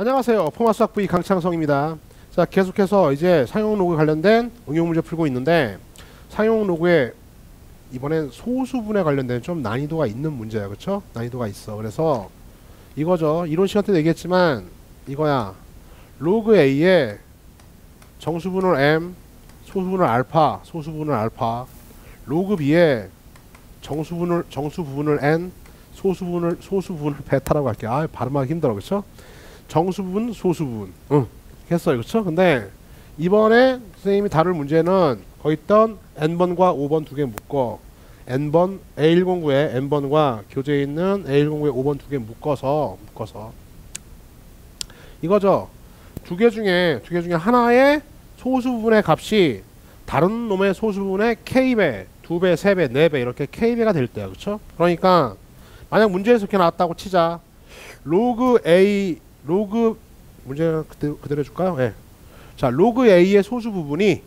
안녕하세요. 포마스 학부의 강창성입니다. 자, 계속해서 이제 상용 로그 관련된 응용 문제 풀고 있는데, 상용 로그에 이번엔 소수분에 관련된 좀 난이도가 있는 문제야. 그쵸? 난이도가 있어. 그래서 이거죠. 이론 시간 때도 얘기했지만 이거야. 로그 A에 정수분을 M, 소수분을 알파, 소수분을 알파, 로그 B에 정수분을 N, 소수분을 베타라고 할게. 아, 발음하기 힘들어. 그쵸? 정수분, 소수분. 응. 했어요. 그쵸? 근데 이번에 선생님이 다룰 문제는 거기 있던 N번과 5번 두 개 묶어. N번, A109에 N번과 교재에 있는 A109에 5번 두 개 묶어서 이거죠. 두 개 중에 하나의 소수분의 값이 다른 놈의 소수분의 K배, 2배, 3배, 4배 이렇게 K배가 될 때야. 그쵸? 그러니까 만약 문제에서 이렇게 나왔다고 치자. 문제 그대로 해줄까요? 예. 자, 로그 A의 소수 부분이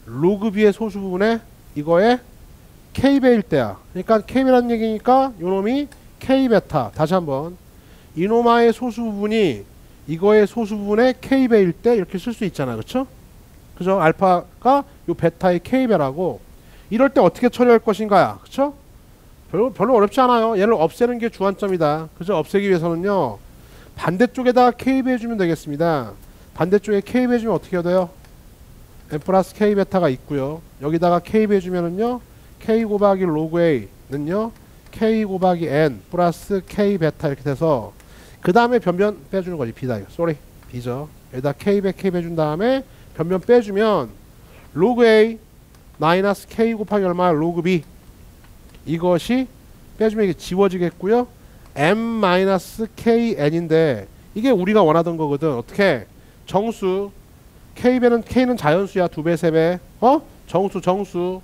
로그 B의 소수 부분에 이거의 K배일 때야. 그러니까 K배라는 얘기니까 요놈이 K베타. 다시 한번. 이놈아의 소수 부분이 이거의 소수 부분의 K배일 때 이렇게 쓸 수 있잖아. 그쵸? 그죠? 알파가 요 베타의 K배라고. 이럴 때 어떻게 처리할 것인가야. 그쵸? 별로 어렵지 않아요. 얘를 없애는 게 주안점이다. 그죠? 없애기 위해서는요. 반대쪽에다가 K배 해주면 되겠습니다. 반대쪽에 K배 해주면 어떻게 돼요? N 플러스 K 베타가 있고요. 여기다가 K배 해주면은요. K 곱하기 로그 A는요. K 곱하기 N 플러스 K 베타 이렇게 돼서 그 다음에 변변 빼주는 거지. B다. B죠. 여기다 K배 해준 다음에 변변 빼주면 로그 A 마이너스 K 곱하기 얼마? 로그 B 이것이 빼주면 이게 지워지겠고요. M-KN인데 이게 우리가 원하던 거거든. 어떻게? 정수 K는 자연수야. 2배 3배 정수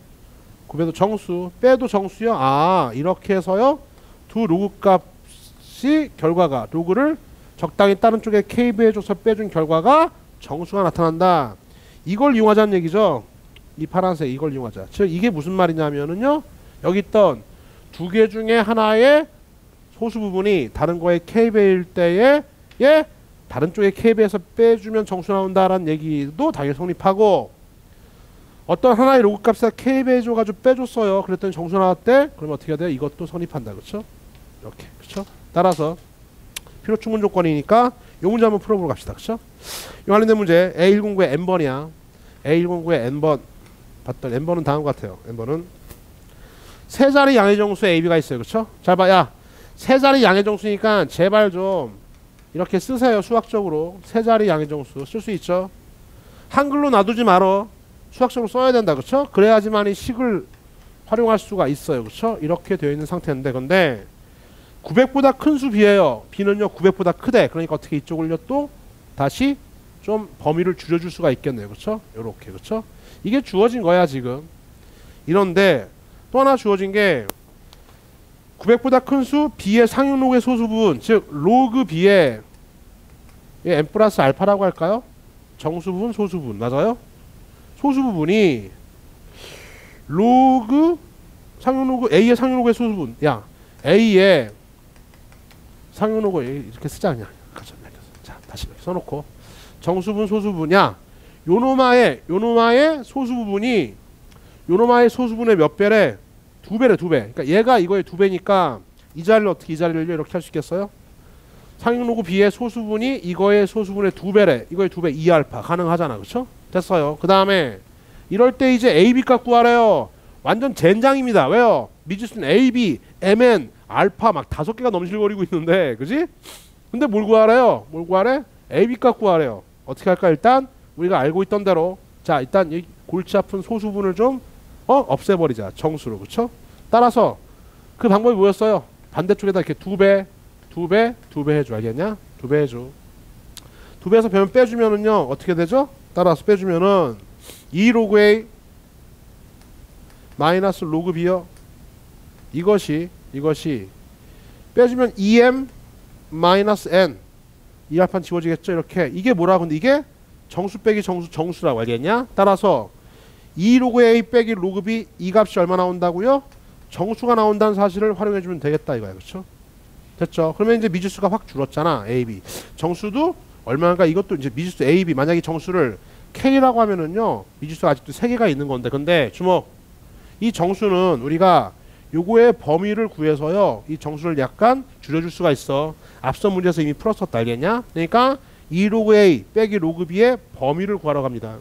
9배도 정수 빼도 정수요. 아, 이렇게 해서요. 두 로그 값이 결과가 로그를 적당히 다른 쪽에 K배 해줘서 빼준 결과가 정수가 나타난다. 이걸 이용하자는 얘기죠. 이 파란색 이걸 이용하자. 즉 이게 무슨 말이냐면은요. 여기 있던 두 개 중에 하나의 소수 부분이 다른 거에 K배일 때에 다른 쪽에 K배에서 빼주면 정수 나온다라는 얘기도 당연히 성립하고, 어떤 하나의 로그 값에서 K배 해줘가지고 빼줬어요. 그랬더니 정수 나왔대. 그러면 어떻게 해야 돼요? 이것도 성립한다. 그쵸? 이렇게. 그쵸? 따라서 필요 충분 조건이니까 이 문제 한번 풀어보러 갑시다. 그쵸? 이 관련된 문제 A109의 N번이야. A109의 N번 봤더니 N번은 다음과 같아요. N번은 세 자리 양의 정수 AB가 있어요. 그쵸? 잘 봐. 야, 세 자리 양의 정수니까 제발 좀 이렇게 쓰세요. 수학적으로 세 자리 양의 정수 쓸 수 있죠. 한글로 놔두지 말어. 수학적으로 써야 된다. 그쵸? 그래야지만 이 식을 활용할 수가 있어요. 그쵸? 이렇게 되어 있는 상태인데, 근데 900보다 큰 수 B예요. B는요 900보다 크대. 그러니까 어떻게 이쪽을요 또 다시 좀 범위를 줄여줄 수가 있겠네요. 그쵸? 요렇게. 그쵸? 이게 주어진 거야 지금. 이런데 또 하나 주어진 게 900보다 큰 수 B의 상용 로그의 소수분, 즉 로그 B의 N 플러스 알파라고 할까요? 정수분, 소수분. 맞아요? 소수부분이 로그 상용 로그 A의 상용 로그의 소수분. 야, A의 상용 로그 이렇게 쓰자 그냥. 자, 다시 이렇게 써놓고 정수분, 소수분. 야, 요노마의 소수부분이 요노마의 소수분의 몇 배래? 2배래. 2배. 그러니까 얘가 이거의 2배니까 이 자리를 어떻게 이 자리를 이렇게 할 수 있겠어요? 상용 로그 B의 소수분이 이거의 소수분의 2배래. 이거의 2배 2알파 가능하잖아. 그쵸? 됐어요. 그 다음에 이럴 때 이제 AB 값 구하래요. 완전 젠장입니다. 왜요? 미지수는 AB, MN, 알파 막 5개가 넘실거리고 있는데, 그지? 근데 뭘 구하래요? 뭘 구하래? AB 값 구하래요. 어떻게 할까? 일단 우리가 알고 있던 대로, 자, 일단 이 골치 아픈 소수분을 좀 없애버리자. 정수로. 그쵸? 따라서 그 방법이 뭐였어요? 반대쪽에다 이렇게 2배 해줘. 알겠냐? 2배 해줘. 2배에서 변면 빼주면은요 어떻게 되죠? 따라서 빼주면은 2 로그 A 마이너스 로그 B요. 이것이 빼주면 2M 마이너스 N 이 알파는 지워지겠죠? 이렇게. 이게 뭐라? 근데 이게 정수 빼기 정수라고. 알겠냐? 따라서 2 로그 A 빼기 로그 B 이 값이 얼마 나온다고요? 정수가 나온다는 사실을 활용해주면 되겠다 이거야. 그렇죠? 됐죠? 그러면 이제 미지수가 확 줄었잖아. A, B. 정수도 얼마인가? 이것도 이제 미지수 A, B. 만약에 정수를 K라고 하면은요, 미지수가 아직도 3개가 있는 건데, 근데 주목. 이 정수는 우리가 요거의 범위를 구해서요, 이 정수를 약간 줄여줄 수가 있어. 앞선 문제에서 이미 풀었었다. 알겠냐? 그러니까 2 로그 A 빼기 로그 B의 범위를 구하러 갑니다.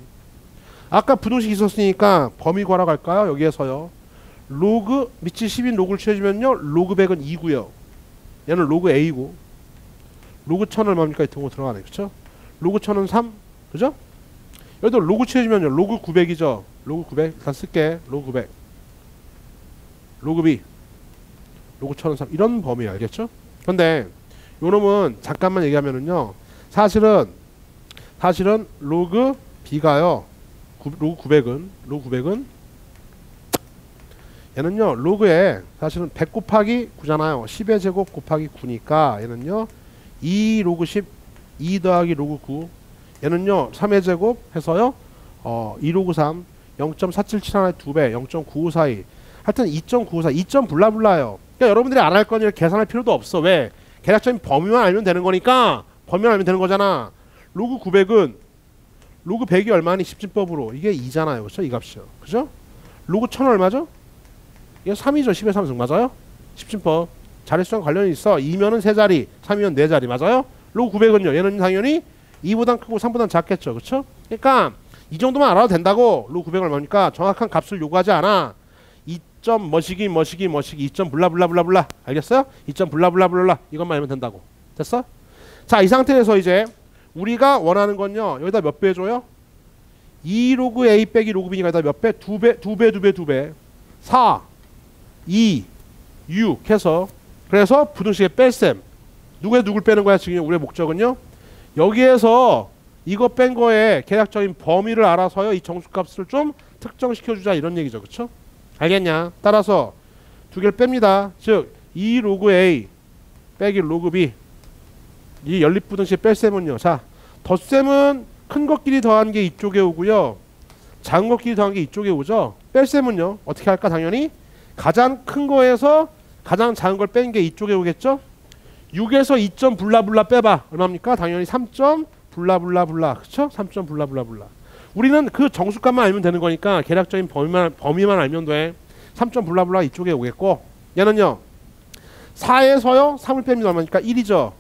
아까 부등식 있었으니까 범위 구하러 갈까요? 여기에서요. 로그 밑이 10인 로그를 취해주면요, 로그 100은 2고요. 얘는 로그 A고, 로그 1000은 얼마입니까? 이 등호 들어가네. 그쵸? 로그 1000은 3. 그죠? 여기도 로그 취해주면요, 로그 900이죠. 로그 900. 일단 쓸게. 로그 900. 로그 B. 로그 1000은 3. 이런 범위 알겠죠? 근데 요놈은 잠깐만 얘기하면은요, 사실은 로그 B가요, 로그 900은 얘는요, 로그에 사실은 100 곱하기 9잖아요. 10의 제곱 곱하기 9니까 얘는요, 2 로그 10, 2 더하기 로그 9. 얘는요, 3의 제곱 해서요, 2 로그 3, 0.4771의 2배, 0.9542. 하여튼 2.954, 2점 블라블라요. 그러니까 여러분들이 안 할 거니 계산할 필요도 없어. 왜? 계략적인 범위만 알면 되는 거니까, 범위만 알면 되는 거잖아. 로그 900은 로그 100이 얼마니? 십진법으로. 이게 2잖아요. 그렇죠? 이 값이요. 그죠? 로그 1000은 얼마죠? 이게 3이죠. 10의 3승 맞아요? 십진법. 자릿수랑 관련이 있어. 2면은 3자리, 3이면 4자리 맞아요? 로그 900은요. 얘는 당연히 2보단 크고 3보단 작겠죠. 그렇죠? 그러니까 이 정도만 알아도 된다고. 로그 900은 얼마니까 정확한 값을 요구하지 않아. 2점 머시기 2점 블라블라블라블라. 알겠어요? 2점 블라블라블라. 이것만 알면 된다고. 됐어? 자, 이 상태에서 이제 우리가 원하는 건요, 여기다 몇 배 줘요? 2 로그 A 빼기 로그 B니까 여기다 몇 배? 2배 4 2 6 해서, 그래서 부등식의 뺄셈. 누구를 빼는 거야? 지금 우리의 목적은요, 여기에서 이거 뺀 거에 계략적인 범위를 알아서요, 이 정수값을 좀 특정시켜주자, 이런 얘기죠. 그쵸? 알겠냐? 따라서 두 개를 뺍니다. 즉 2 로그 A 빼기 로그 B. 이 연립부등식 뺄셈은요, 자, 덧셈은 큰 것끼리 더한 게 이쪽에 오고요, 작은 것끼리 더한 게 이쪽에 오죠. 뺄셈은요, 어떻게 할까? 당연히 가장 큰 거에서 가장 작은 걸 뺀 게 이쪽에 오겠죠. 6에서 2점 블라블라 빼봐. 얼마입니까? 당연히 3점 블라블라블라. 그쵸? 3점 블라블라블라. 우리는 그 정수값만 알면 되는 거니까 계략적인 범위만 알면 돼. 3점 블라블라 이쪽에 오겠고, 얘는요, 4에서요 3을 뺍니다. 얼마니까? 1이죠.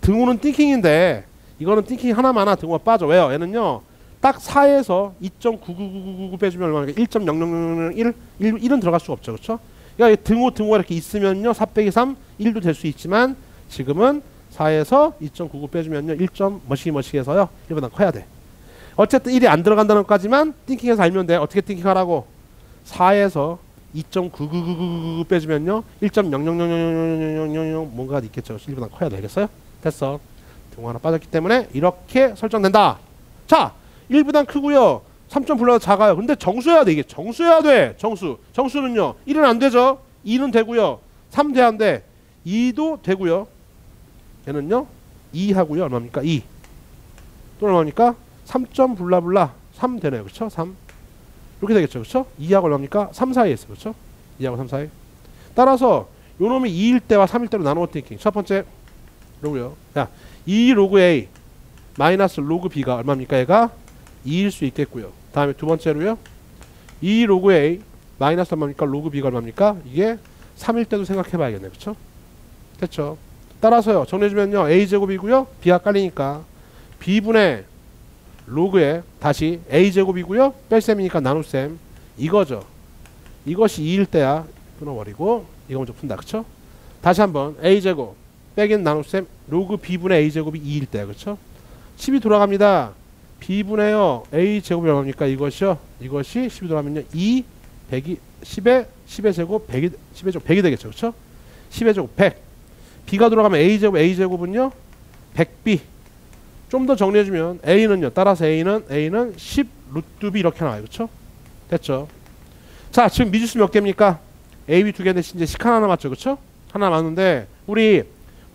등호는 띵킹인데 이거는 띵킹 하나만 등호가 빠져. 왜요? 얘는요, 딱 4에서 2.99999 빼주면 얼마니까? 1.0001. 1은 들어갈 수가 없죠. 그렇죠? 그러니까 등호가 이렇게 있으면요, 4 빼기 3 1도 될 수 있지만, 지금은 4에서 2.99 빼주면요, 1. 머시기 해서요 1보다 커야 돼. 어쨌든 1이 안 들어간다는 것까지만 띵킹해서 알면 돼. 어떻게 띵킹하라고? 4에서 2.99999 빼주면요, 1.00000000 뭔가가 있겠죠. 1보다 커야 돼. 알겠어요? 됐어. 등호 하나 빠졌기 때문에 이렇게 설정된다. 자, 1보단 크고요, 3점 불러도 작아요. 근데 정수해야 돼. 이게 정수해야 돼. 정수는요, 1은 안 되죠. 2는 되고요, 3 돼야 안 돼. 2도 되고요. 얘는요, 2 하고요. 얼마입니까? 2. 또 얼마입니까? 3점 블라블라 3 되네요. 그렇죠? 3. 이렇게 되겠죠. 그렇죠? 2하고 얼마입니까? 3 사이에 있어. 그렇죠? 2하고 3 사이. 따라서 요 놈이 2일 때와 3일 때로 나누어 띵킹. 첫 번째 로그요. 자, 2 로그 A 마이너스 로그 B가 얼마입니까? 얘가 2일 수 있겠고요. 다음에 두 번째로요, 2 로그 A 마이너스 얼마입니까? 로그 B가 얼마입니까? 이게 3일 때도 생각해 봐야겠네. 그쵸? 됐죠? 따라서요, 정리해주면요, A제곱이고요, B가 깔리니까 B분의 로그에 다시 A제곱이고요, 뺄셈이니까 나눗셈. 이거죠. 이것이 2일 때야. 끊어버리고 이거 먼저 푼다. 그쵸? 다시 한번 A제곱 빼긴 나눗셈 로그 B분의 A제곱이 2일 때야. 그쵸? 10이 돌아갑니다. B분의요 A제곱이 얼마입니까? 이것이요, 이것이 10이 돌아가면요 2 100이 10의 제곱 100이 10의 제곱 100이 되겠죠. 그쵸? 10의 제곱 100. B가 돌아가면 A제곱은요 100B. 좀 더 정리해주면 A는요, 따라서 A는 10 루트 B 이렇게 나와요. 그쵸? 됐죠? 자, 지금 미지수 몇 개입니까? A, B 두 개인데 이제 식 하나 남았죠. 그쵸? 하나 남았는데 우리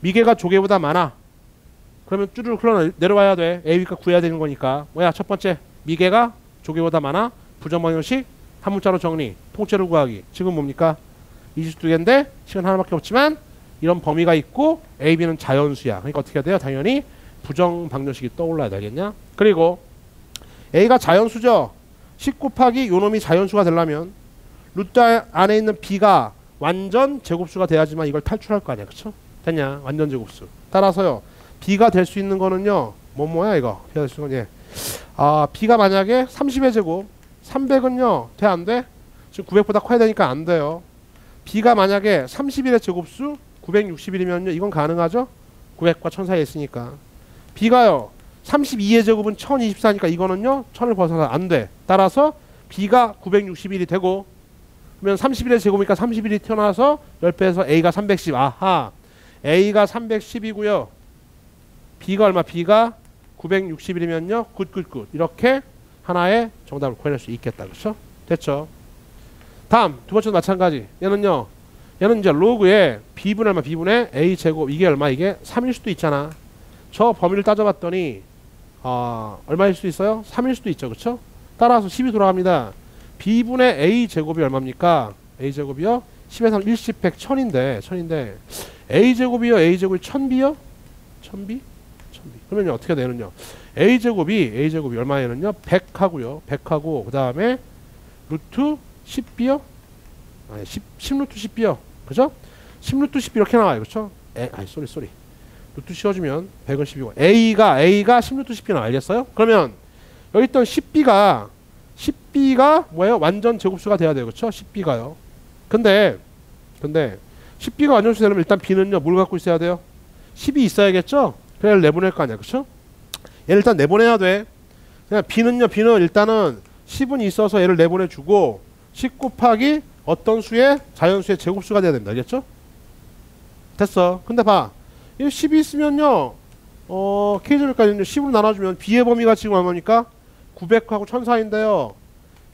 미개가 조개보다 많아. 그러면 쭈르륵 흘러 내려와야 돼. A, B가 구해야 되는 거니까. 뭐야? 첫 번째, 미개가 조개보다 많아. 부정방정식 한 문자로 정리. 통째로 구하기. 지금 뭡니까? 미지수 두 개인데 식은 하나밖에 없지만 이런 범위가 있고 A, B는 자연수야. 그러니까 어떻게 해야 돼요? 당연히 부정 방정식이 떠올라야 되겠냐? 그리고 A가 자연수죠. 10 곱하기 요놈이 자연수가 되려면 루트 안에 있는 B가 완전 제곱수가 돼야지만 이걸 탈출할 거 아니야. 그쵸? 됐냐? 완전 제곱수. 따라서요. B가 될 수 있는 거는요. 뭐야 이거? B가 될 수 있는 건 B가 만약에 30의 제곱 300은요. 돼 안 돼? 지금 900보다 커야 되니까 안 돼요. B가 만약에 31의 제곱수 961이면요. 이건 가능하죠? 900과 1000 사이에 있으니까. B가요. 32의 제곱은 1024니까 이거는요. 1000을 벗어나 안 돼. 따라서 B가 961이 되고 그러면 31의 제곱이니까 31이 튀어나와서 10배에서 A가 310. 아하. A가 310이고요. B가 얼마? B가 961이면요. 굿. 이렇게 하나의 정답을 구해낼 수 있겠다. 그렇죠? 됐죠? 다음 두 번째도 마찬가지. 얘는 이제 로그에 B분의 얼마? B분의 A 제곱. 이게 얼마? 이게 3일 수도 있잖아. 저 범위를 따져봤더니 얼마일 수도 있어요? 3일 수도 있죠. 그렇죠? 따라서 10이 돌아갑니다. B분의 A 제곱이 얼마입니까? A 제곱이요? 10에서 3, 10, 100, 1000인데 A 제곱이요? A 제곱이 1000B요? 1000B? 그러면 어떻게 되느냐? A 제곱이 얼마에는요? 100하고요. 100하고 그 다음에 루트 10B요? 10루트 10B요. 그죠? 10루트 10B 이렇게 나와요. 그렇죠? 쏘리. 루트 씌워주면 100은 10이고 A가 10루트 10B는 알겠어요? 그러면 여기 있던 10B가 뭐예요? 완전 제곱수가 돼야 돼요. 그렇죠? 10B가요. 근데 10B가 완전 제곱수 되려면 일단 B는요. 뭘 갖고 있어야 돼요? 10이 있어야겠죠? 그래야 내보낼 거 아니야. 그렇죠? 얘를 일단 내보내야 돼. 그냥 B는 일단은 10은 있어서 얘를 내보내주고 10 곱하기 어떤 수의 자연수의 제곱수가 돼야 됩니다. 알겠죠? 됐어. 근데 봐. 10이 있으면요. K제곱까지는 10으로 나눠주면 B의 범위가 지금 얼마입니까? 900하고 1000 사이인데요.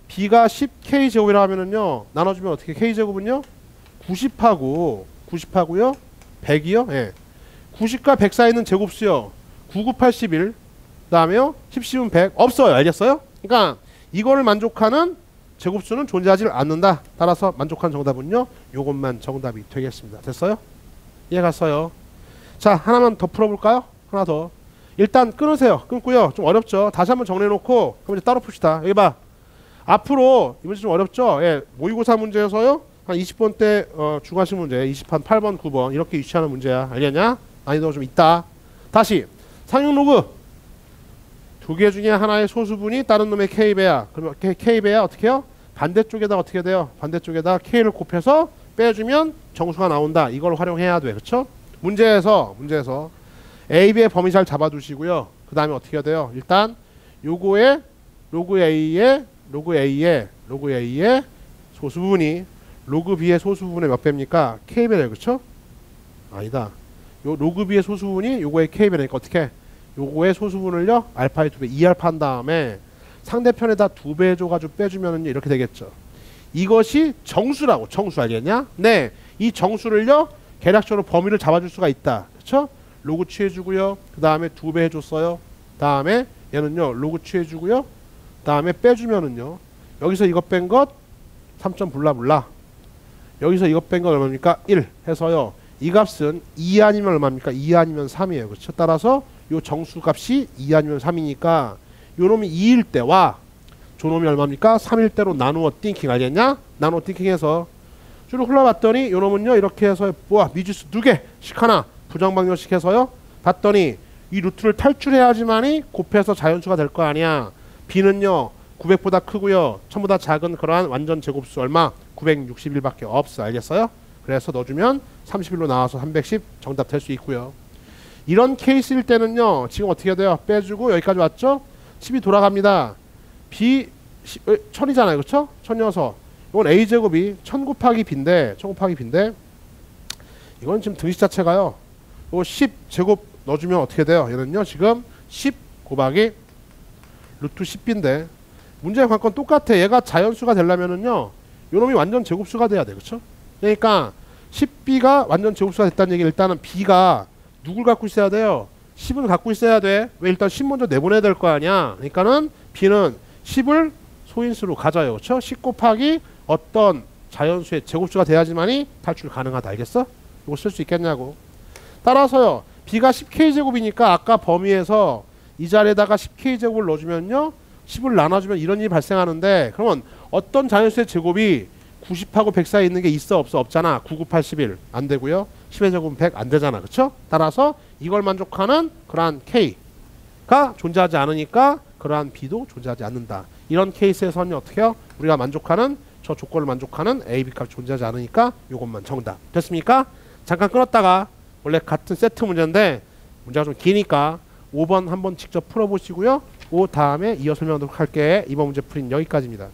B가 10K제곱이라 하면은요. 나눠주면 어떻게 K제곱은요? 90하고요. 100이요? 예. 90과 100 사이는 제곱수요. 9, 9, 81. 그 다음에요. 10, 10은 100. 없어요. 알겠어요? 그러니까 이거를 만족하는 제곱수는 존재하지 않는다. 따라서 만족한 정답은요. 요것만 정답이 되겠습니다. 됐어요? 이해갔어요? 자, 하나만 더 풀어볼까요? 하나 더. 일단 끊으세요. 끊고요. 좀 어렵죠? 다시 한번 정리해놓고 그럼 이제 따로 풉시다. 여기 봐. 앞으로 이번 좀 어렵죠? 예, 모의고사 문제에서요. 한 20번 때 중간식 문제 20판 8번 9번 이렇게 유치하는 문제야. 알겠냐? 난이도가 좀 있다. 다시 상용 로그 두 개 중에 하나의 소수분이 다른 놈의 K배야. 그러면 K배야 어떻게 해요? 반대쪽에다 어떻게 돼요? 반대쪽에다 K를 곱해서 빼주면 정수가 나온다. 이걸 활용해야 돼. 그렇죠? 문제에서 A, B의 범위 잘 잡아두시고요. 그 다음에 어떻게 해야 돼요? 일단 요거에 로그 A의 소수분이 로그 B의 소수분의 몇 배입니까? K배래요. 그렇죠? 아니다. 요 로그 B의 소수분이 요거의 K배니까 어떻게? 요거의 소수분을요. 알파의 2배 2알파 한 다음에 상대편에다 2배 줘가지고 빼주면은요. 이렇게 되겠죠. 이것이 정수라고. 정수 알겠냐? 네. 이 정수를요. 계략적으로 범위를 잡아줄 수가 있다. 그렇죠? 로그 취해주고요. 그 다음에 2배 해줬어요. 다음에 얘는요. 로그 취해주고요. 다음에 빼주면은요. 여기서 이것 뺀 것 3점 블라블라. 여기서 이것 뺀 것 얼마입니까? 1 해서요. 이 값은 2 아니면 얼마입니까? 2 아니면 3이에요. 그렇죠? 따라서 요 정수 값이 2 아니면 3이니까 요 놈이 2일 때와 저 놈이 얼마입니까? 3일 때로 나누어 띵킹 알겠냐? 나누어 띵킹해서 쭉 흘러봤더니 요 놈은요. 이렇게 해서 미지수 2개씩 하나 부정방정식 해서요. 봤더니 이 루트를 탈출해야지만이 곱해서 자연수가 될 거 아니야. B는요. 900보다 크고요. 1000보다 작은 그러한 완전 제곱수 얼마? 961밖에 없어. 알겠어요? 그래서 넣어주면 31로 나와서 310 정답 될 수 있고요. 이런 케이스일 때는요. 지금 어떻게 해야 돼요? 빼주고 여기까지 왔죠? 10이 돌아갑니다. B 1000이잖아요. 그렇죠? 1000이어서 이건 A제곱이 1000 곱하기 B인데 이건 지금 등식 자체가요. 요 10제곱 넣어주면 어떻게 돼요? 얘는요. 지금 10 곱하기 루트 10B인데 문제의 관건 똑같아. 얘가 자연수가 되려면은요. 요놈이 완전 제곱수가 돼야 돼. 그렇죠? 그러니까 10B가 완전 제곱수가 됐다는 얘기 일단은 B가 누굴 갖고 있어야 돼요? 10을 갖고 있어야 돼. 왜? 일단 10 먼저 내보내야 될 거 아니야. 그러니까는 B는 10을 소인수로 가져요. 그렇죠? 10 곱하기 어떤 자연수의 제곱수가 돼야지만이 탈출 가능하다. 알겠어? 이거 쓸 수 있겠냐고. 따라서요. b가 10k제곱이니까 아까 범위에서 이 자리에다가 10k제곱을 넣어주면요. 10을 나눠주면 이런 일이 발생하는데 그러면 어떤 자연수의 제곱이 90하고 100 사이에 있는 게 있어 없어? 없잖아. 9, 9, 8, 11 안 되고요. 10의 제곱은 100 안 되잖아. 그쵸? 따라서 이걸 만족하는 그러한 K가 존재하지 않으니까 그러한 B도 존재하지 않는다. 이런 케이스에서는 어떻게 해요? 우리가 만족하는 저 조건을 만족하는 A, B 값이 존재하지 않으니까 이것만 정답. 됐습니까? 잠깐 끊었다가 원래 같은 세트 문제인데 문제가 좀 기니까 5번 한번 직접 풀어보시고요. 그 다음에 이어 설명하도록 할게. 이번 문제 풀이는 여기까지입니다.